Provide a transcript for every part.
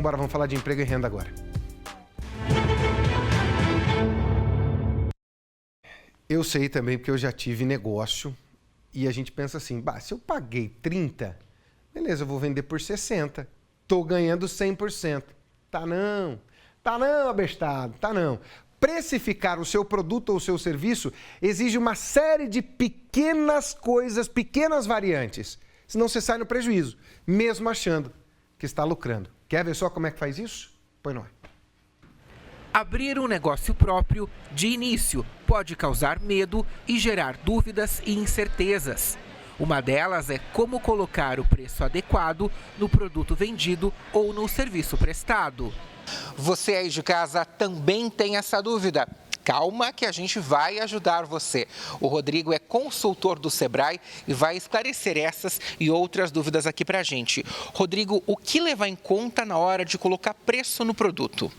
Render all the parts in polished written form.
Vamos falar de emprego e renda agora. Eu sei também, porque eu já tive negócio e a gente pensa assim, se eu paguei 30, beleza, eu vou vender por 60, tô ganhando 100%. Tá não, abestado, tá não. Precificar o seu produto ou o seu serviço exige uma série de pequenas coisas, pequenas variantes, senão você sai no prejuízo, mesmo achando que está lucrando. Quer ver só como é que faz isso? Põe no ar. Abrir um negócio próprio, de início, pode causar medo e gerar dúvidas e incertezas. Uma delas é como colocar o preço adequado no produto vendido ou no serviço prestado. Você aí de casa também tem essa dúvida? Calma que a gente vai ajudar você. O Rodrigo é consultor do Sebrae e vai esclarecer essas e outras dúvidas aqui pra gente. Rodrigo, o que levar em conta na hora de colocar preço no produto?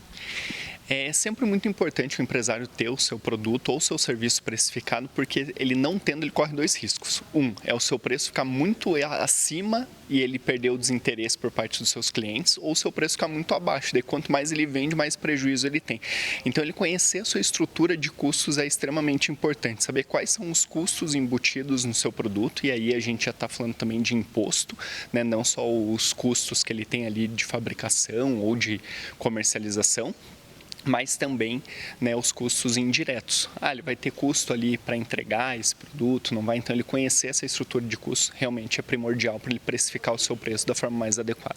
É sempre muito importante o empresário ter o seu produto ou o seu serviço precificado, porque ele não tendo, ele corre dois riscos. Um, é o seu preço ficar muito acima e ele perder o desinteresse por parte dos seus clientes, ou o seu preço ficar muito abaixo, daí quanto mais ele vende, mais prejuízo ele tem. Então, ele conhecer a sua estrutura de custos é extremamente importante, saber quais são os custos embutidos no seu produto, e aí a gente já está falando também de imposto, né? Não só os custos que ele tem ali de fabricação ou de comercialização, mas também, né, os custos indiretos. Ele vai ter custo ali para entregar esse produto, não vai? Então, ele conhecer essa estrutura de custos realmente é primordial para ele precificar o seu preço da forma mais adequada.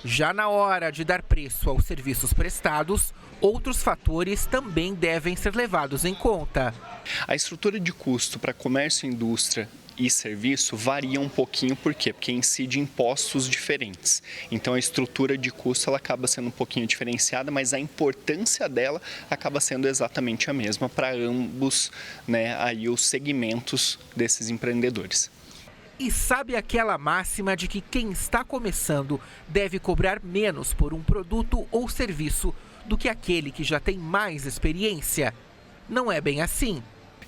Já na hora de dar preço aos serviços prestados, outros fatores também devem ser levados em conta. A estrutura de custo para comércio e indústria e serviço varia um pouquinho, por quê? Porque incide impostos diferentes. Então, a estrutura de custo ela acaba sendo um pouquinho diferenciada, mas a importância dela acaba sendo exatamente a mesma para ambos, né, aí os segmentos desses empreendedores. E sabe aquela máxima de que quem está começando deve cobrar menos por um produto ou serviço do que aquele que já tem mais experiência? Não é bem assim.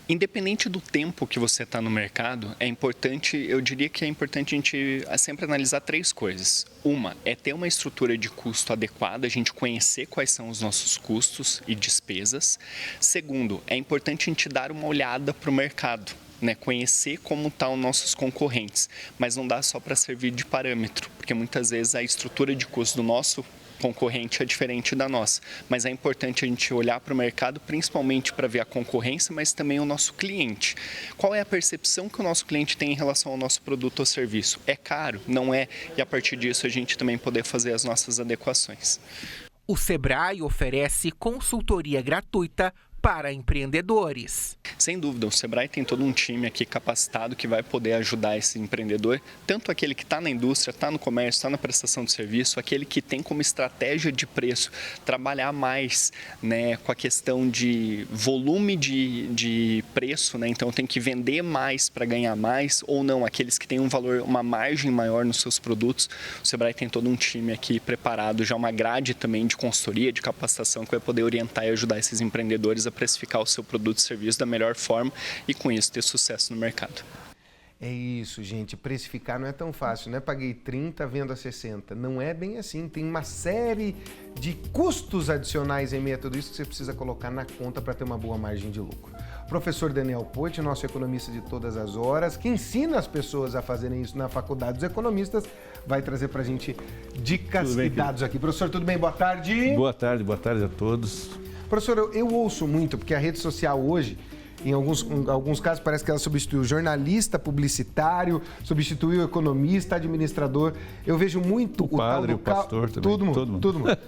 Independente do tempo que você está no mercado, é importante, eu diria que é importante a gente sempre analisar três coisas. Uma é ter uma estrutura de custo adequada, a gente conhecer quais são os nossos custos e despesas. Segundo, é importante a gente dar uma olhada para o mercado, né? Conhecer como estão os nossos concorrentes, mas não dá só para servir de parâmetro, porque muitas vezes a estrutura de custo do nosso concorrente é diferente da nossa, mas é importante a gente olhar para o mercado principalmente para ver a concorrência, mas também o nosso cliente. Qual é a percepção que o nosso cliente tem em relação ao nosso produto ou serviço? É caro? Não é? E a partir disso a gente também poder fazer as nossas adequações. O Sebrae oferece consultoria gratuita para empreendedores. Sem dúvida, o Sebrae tem todo um time aqui capacitado que vai poder ajudar esse empreendedor, tanto aquele que está na indústria, está no comércio, está na prestação de serviço, aquele que tem como estratégia de preço trabalhar mais, né, com a questão de volume de preço, né, então tem que vender mais para ganhar mais, ou não, aqueles que têm um valor, uma margem maior nos seus produtos. O Sebrae tem todo um time aqui preparado, já uma grade também de consultoria, de capacitação, que vai poder orientar e ajudar esses empreendedores a precificar o seu produto e serviço da melhor forma e com isso ter sucesso no mercado. É isso, gente. Precificar não é tão fácil, né? Paguei 30, vendo a 60. Não é bem assim. Tem uma série de custos adicionais em meio a tudo isso que você precisa colocar na conta para ter uma boa margem de lucro. O professor Daniel Poit, nosso economista de todas as horas, que ensina as pessoas a fazerem isso na Faculdade dos Economistas, vai trazer para a gente dicas e dados aqui. Professor, tudo bem? Boa tarde. Boa tarde a todos. Professor, eu ouço muito, porque a rede social hoje, em alguns casos, parece que ela substituiu o jornalista, publicitário, substituiu o economista, administrador. Eu vejo muito o padre, o pastor também. Todo mundo.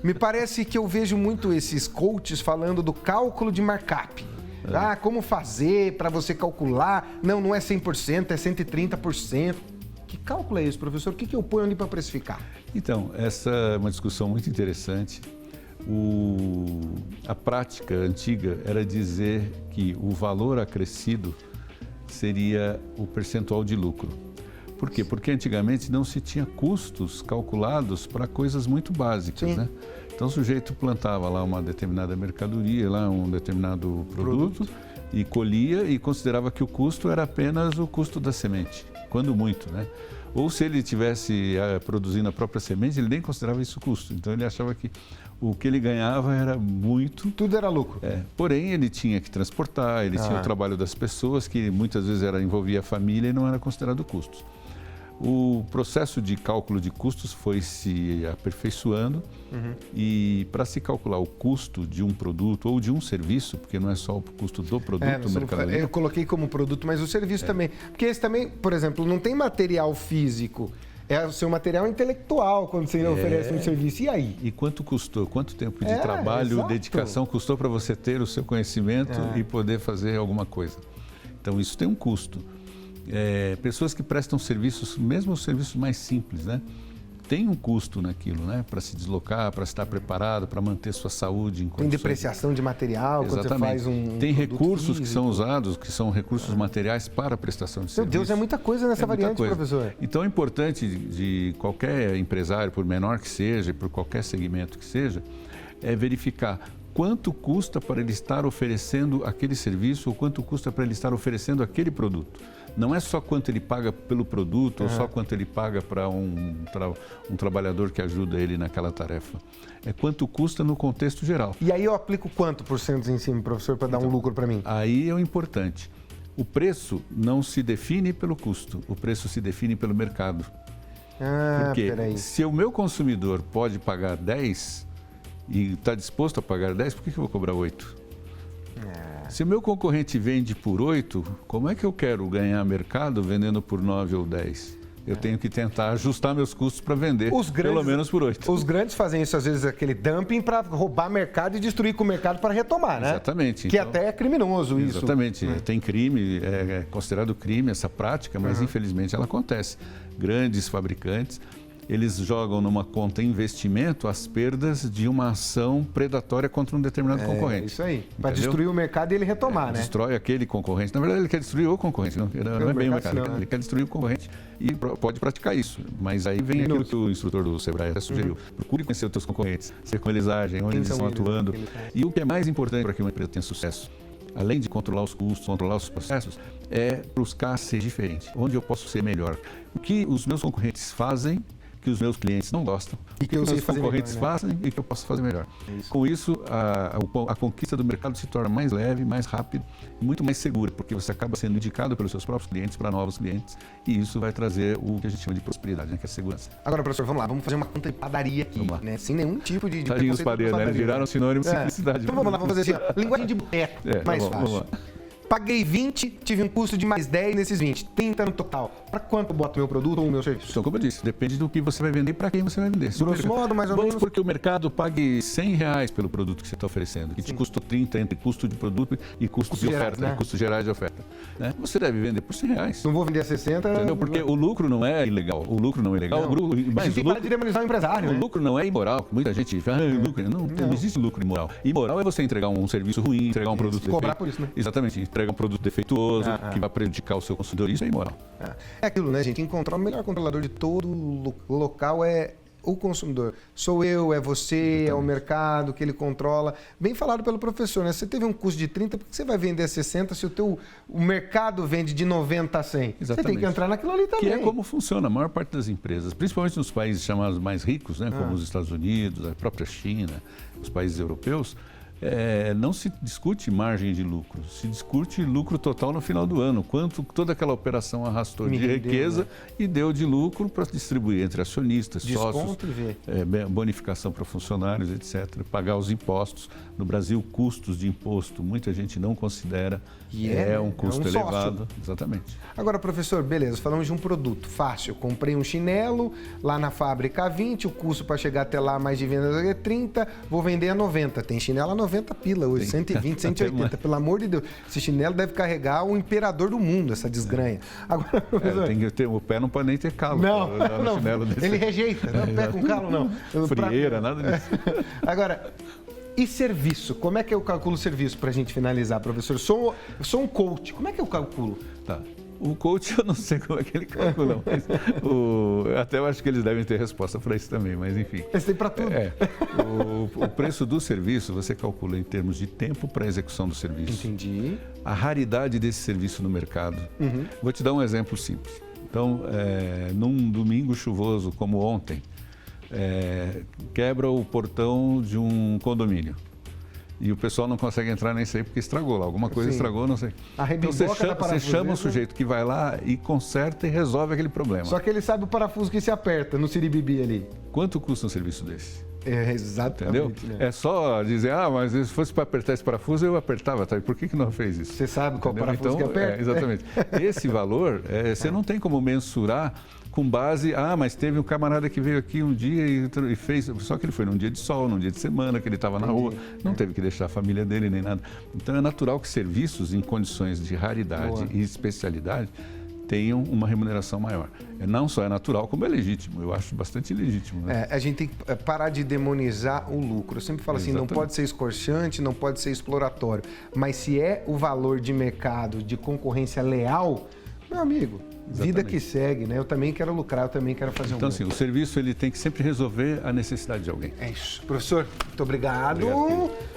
Me parece que eu vejo muito esses coaches falando do cálculo de markup. Como fazer para você calcular? Não é 100%, é 130%. Que cálculo é esse, professor? O que eu ponho ali para precificar? Então, essa é uma discussão muito interessante. A prática antiga era dizer que o valor acrescido seria o percentual de lucro. Por quê? Porque antigamente não se tinha custos calculados para coisas muito básicas, né? Então o sujeito plantava lá uma determinada mercadoria, lá um determinado produto e colhia e considerava que o custo era apenas o custo da semente. quando muito, né? Ou se ele estivesse produzindo a própria semente, ele nem considerava isso custo. Então ele achava que o que ele ganhava era muito. Tudo era lucro. Porém, ele tinha que transportar, ele tinha o trabalho das pessoas, que muitas vezes envolvia a família e não era considerado custos. O processo de cálculo de custos foi se aperfeiçoando e para se calcular o custo de um produto ou de um serviço, porque não é só o custo do produto, mercadoria. Eu coloquei como produto, mas o serviço também. Porque esse também, por exemplo, não tem material físico. É o seu material intelectual quando você oferece um serviço. E aí? E quanto custou? Quanto tempo de trabalho, dedicação custou para você ter o seu conhecimento e poder fazer alguma coisa? Então, isso tem um custo. Pessoas que prestam serviços, mesmo os serviços mais simples, né? Tem um custo naquilo, né? Para se deslocar, para estar preparado, para manter sua saúde em condições. Tem depreciação de material quando você faz um Tem recursos físico. que são usados, que são recursos materiais para a prestação de serviço. Meu Deus, é muita coisa nessa variante, professor. Então é importante de qualquer empresário, por menor que seja, por qualquer segmento que seja, verificar quanto custa para ele estar oferecendo aquele serviço ou quanto custa para ele estar oferecendo aquele produto. Não é só quanto ele paga pelo produto ou só quanto ele paga para um trabalhador que ajuda ele naquela tarefa. É quanto custa no contexto geral. E aí eu aplico quanto por cento em cima, professor, para dar um lucro para mim? Aí é o importante. O preço não se define pelo custo, o preço se define pelo mercado. Porque se o meu consumidor pode pagar 10 e está disposto a pagar 10, por que eu vou cobrar 8? Se o meu concorrente vende por 8, como é que eu quero ganhar mercado vendendo por 9 ou 10? Eu tenho que tentar ajustar meus custos para vender, pelo menos por 8. Os grandes fazem isso, às vezes, aquele dumping para roubar mercado e destruir com o mercado para retomar, né? Exatamente. Que até é criminoso isso. Exatamente. Tem crime, é considerado crime essa prática, mas infelizmente ela acontece. Grandes fabricantes, eles jogam numa conta investimento as perdas de uma ação predatória contra um determinado concorrente. Isso aí. Para destruir o mercado e ele retomar, né? Destrói aquele concorrente. Na verdade, ele quer destruir o concorrente, não é bem o mercado. Ele quer destruir o concorrente e pode praticar isso. Mas aí vem aquilo que o instrutor do Sebrae até sugeriu. Procure conhecer os seus concorrentes, saber como eles agem, onde eles estão atuando. E o que é mais importante para que uma empresa tenha sucesso, além de controlar os custos, controlar os processos, é buscar ser diferente. Onde eu posso ser melhor. O que os meus concorrentes fazem que os meus clientes não gostam, e que os meus concorrentes fazem e que eu posso fazer melhor. Com isso, a conquista do mercado se torna mais leve, mais rápida e muito mais segura, porque você acaba sendo indicado pelos seus próprios clientes para novos clientes e isso vai trazer o que a gente chama de prosperidade, né, que é a segurança. Agora, professor, vamos lá, vamos fazer uma conta de padaria aqui, né? Sem nenhum tipo de os padeiros, né? Viraram sinônimo de simplicidade. Então vamos lá, vamos fazer assim, linguagem de boteco, mais fácil. Vamos lá. Paguei 20, tive um custo de mais 10 nesses 20, 30 no total. Para quanto eu boto meu produto ou o meu serviço? Então, como eu disse, depende do que você vai vender e para quem você vai vender. Grosso modo, mais ou menos. Vamos porque o mercado pague R$100 pelo produto que você está oferecendo, que te custou 30 entre custo de produto e custo de oferta, né? Custos gerais de oferta. Né? Você deve vender por R$100. Não vou vender a 60. Entendeu? Porque o lucro não é ilegal. O lucro não é ilegal. Mas tem que parar de demonizar o empresário. O lucro não é imoral. Muita gente fala, lucro. Não existe lucro imoral. Imoral é você entregar um serviço ruim, entregar um produto defeituoso. Cobrar por isso, né? Exatamente. Entregar um produto defeituoso. Que vai prejudicar o seu consumidor, isso é imoral. É aquilo, né, gente? O melhor controlador de todo local é o consumidor. Sou eu, é você, é o mercado que ele controla. Bem falado pelo professor, né? Você teve um custo de 30, por que você vai vender a 60 se o mercado vende de 90 a 100? Exatamente. Você tem que entrar naquilo ali também. Que é como funciona a maior parte das empresas, principalmente nos países chamados mais ricos, né, como os Estados Unidos, a própria China, os países europeus. Não se discute margem de lucro, se discute lucro total no final do ano, quanto toda aquela operação arrastou de riqueza e deu de lucro para distribuir entre acionistas, sócios, bonificação para funcionários, etc., pagar os impostos. No Brasil, custos de imposto, muita gente não considera, um custo elevado. Sócio. Exatamente. Agora, professor, beleza, falamos de um produto fácil. Eu comprei um chinelo lá na fábrica 20, o custo para chegar até lá mais de venda é 30, vou vender a 90. Tem chinelo a 90 pila hoje, 120, 180, pelo amor de Deus. Esse chinelo deve carregar o imperador do mundo, essa desgranha. Agora, professor... tem que ter, o pé não pode nem ter calo. Não, ele rejeita, não pé com calo não. Frieira, nada disso. Agora... E serviço? Como é que eu calculo o serviço para a gente finalizar, professor? Eu sou um coach, como é que eu calculo? Tá. O coach eu não sei como é que ele calcula, mas até eu acho que eles devem ter resposta para isso também, mas enfim. Mas tem para tudo. O preço do serviço você calcula em termos de tempo para a execução do serviço. Entendi. A raridade desse serviço no mercado. Vou te dar um exemplo simples. Então, num domingo chuvoso como ontem, quebra o portão de um condomínio. E o pessoal não consegue entrar nem sair porque estragou lá. Alguma coisa estragou, não sei. Então você chama o sujeito que vai lá e conserta e resolve aquele problema. Só que ele sabe o parafuso que se aperta no siribibi ali. Quanto custa um serviço desse? Exatamente. Entendeu? Né? É só dizer, mas se fosse para apertar esse parafuso, eu apertava. Tá? Por que não fez isso? Você sabe qual parafuso que aperta? Exatamente. Esse valor, você não tem como mensurar com base, mas teve um camarada que veio aqui um dia e fez, só que ele foi num dia de sol, num dia de semana, que ele estava na rua, não teve que deixar a família dele nem nada. Então é natural que serviços em condições de raridade e especialidade tenham uma remuneração maior. Não só é natural, como é legítimo. Eu acho bastante legítimo. Né? A gente tem que parar de demonizar o lucro. Eu sempre falo assim, não pode ser escorchante, não pode ser exploratório. Mas se é o valor de mercado, de concorrência leal, meu amigo, vida que segue, né? Eu também quero lucrar, eu também quero fazer Então, assim, o serviço ele tem que sempre resolver a necessidade de alguém. É isso. Professor, muito obrigado.